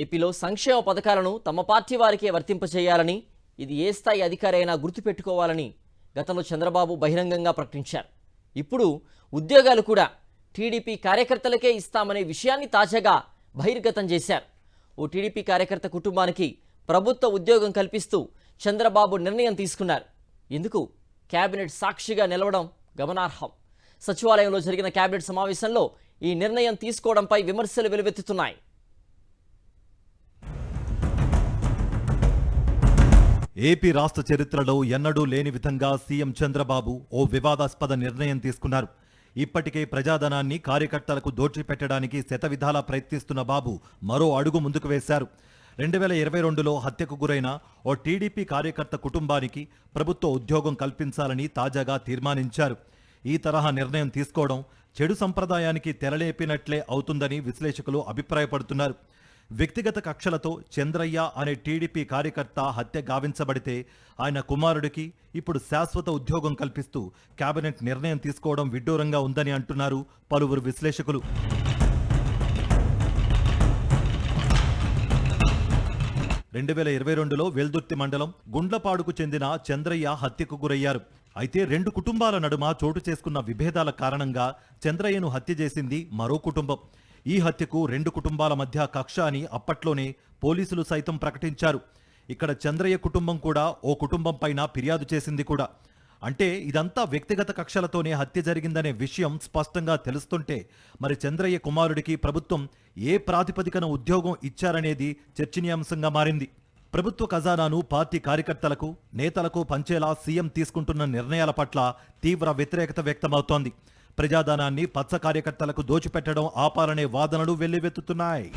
ఏపీలో సంక్షేమ పథకాలను తమ పార్టీ వారికే వర్తింపచేయాలని, ఇది ఏ స్థాయి అధికారి అయినా గుర్తుపెట్టుకోవాలని గతంలో చంద్రబాబు బహిరంగంగా ప్రకటించారు. ఇప్పుడు ఉద్యోగాలు కూడా టీడీపీ కార్యకర్తలకే ఇస్తామనే విషయాన్ని తాజాగా బహిర్గతం చేశారు. ఓ టీడీపీ కార్యకర్త కుటుంబానికి ప్రభుత్వ ఉద్యోగం కల్పిస్తూ చంద్రబాబు నిర్ణయం తీసుకున్నారు. ఇందుకు కేబినెట్ సాక్షిగా నిలవడం గమనార్హం. సచివాలయంలో జరిగిన కేబినెట్ సమావేశంలో ఈ నిర్ణయం తీసుకోవడంపై విమర్శలు వెలువెత్తుతున్నాయి. ఏపీ రాష్ట్ర చరిత్రలో ఎన్నడూ లేని విధంగా సీఎం చంద్రబాబు ఓ వివాదాస్పద నిర్ణయం తీసుకున్నారు. ఇప్పటికే ప్రజాధనాన్ని కార్యకర్తలకు దోచిపెట్టడానికి శతవిధాలా ప్రయత్నిస్తున్న బాబు మరో అడుగు ముందుకు వేశారు. 2022లో హత్యకు గురైన ఓ టీడీపీ కార్యకర్త కుటుంబానికి ప్రభుత్వ ఉద్యోగం కల్పించాలని తాజాగా తీర్మానించారు. ఈ తరహా నిర్ణయం తీసుకోవడం చెడు సంప్రదాయానికి తెరలేపినట్లే అవుతుందని విశ్లేషకులు అభిప్రాయపడుతున్నారు. వ్యక్తిగత కక్షలతో చంద్రయ్య అనే టీడీపీ కార్యకర్త హత్య గావించబడితే ఆయన కుమారుడికి ఇప్పుడు శాశ్వత ఉద్యోగం కల్పిస్తూ కేబినెట్ నిర్ణయం తీసుకోవడం విడ్డూరంగా ఉందని అంటున్నారు పలువురు విశ్లేషకులు. 2022లో వెల్దుర్తి మండలం గుండ్లపాడుకు చెందిన చంద్రయ్య హత్యకు గురయ్యారు. అయితే రెండు కుటుంబాల నడుమ చోటు చేసుకున్న విభేదాల కారణంగా చంద్రయ్యను హత్య చేసింది మరో కుటుంబం. ఈ హత్యకు రెండు కుటుంబాల మధ్య కక్ష అని అప్పట్లోనే పోలీసులు సైతం ప్రకటించారు. ఇక్కడ చంద్రయ్య కుటుంబం కూడా ఓ కుటుంబం పైన ఫిర్యాదు చేసింది కూడా. అంటే ఇదంతా వ్యక్తిగత కక్షలతోనే హత్య జరిగిందనే విషయం స్పష్టంగా తెలుస్తుంటే మరి చంద్రయ్య కుమారుడికి ప్రభుత్వం ఏ ప్రాతిపదికన ఉద్యోగం ఇచ్చారనేది చర్చనీయాంశంగా మారింది. ప్రభుత్వ ఖజానాను పార్టీ కార్యకర్తలకు, నేతలకు పంచేలా సీఎం తీసుకుంటున్న నిర్ణయాల పట్ల తీవ్ర వ్యతిరేకత వ్యక్తమవుతోంది. ప్రజాధనాన్ని పచ్చ కార్యకర్తలకు దోచిపెట్టడం ఆపాలనే వాదనలు వెల్లువెత్తుతున్నాయి.